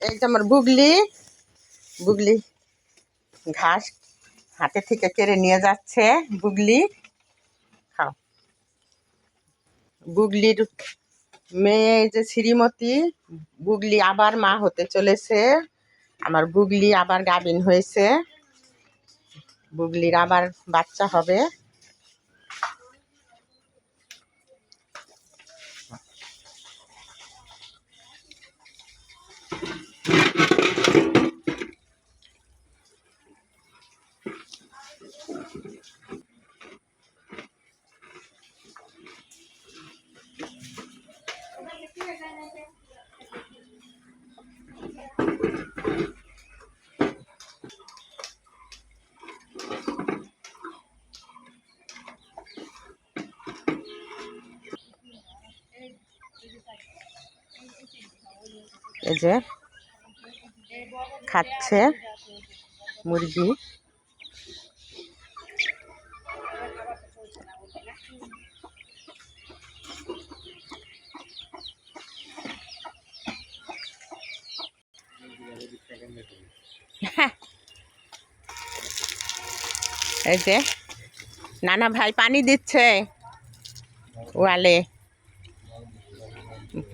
এই যে আমার বুগলি বুগলি ঘাস হাতে থেকে কেড়ে নিয়ে যাচ্ছে। বুগলি খাও। বুগলির মেয়ে এই যে শ্রীমতী, বুগলি আবার মা হতে চলেছে। আমার বুগলি আবার গাভিন হয়েছে, বুগলির আবার বাচ্চা হবে। এই যে খাচ্ছে মুরগি। এই যে নানা ভাই পানি দিচ্ছে ওয়ালে,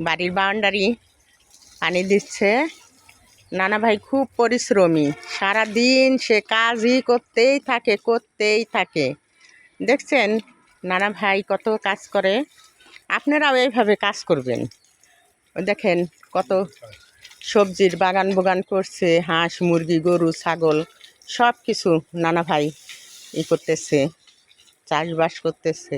বাড়ির বাউন্ডারি পানি দিচ্ছে। নানা ভাই খুব পরিশ্রমী, সারাদিন সে কাজই করতেই থাকে। দেখছেন নানা ভাই কত কাজ করে, আপনারাও এইভাবে কাজ করবেন। দেখেন কত সবজির বাগান করছে, হাঁস মুরগি গরু ছাগল সব কিছু নানা ভাই করতেছে, চাষবাস করতেছে।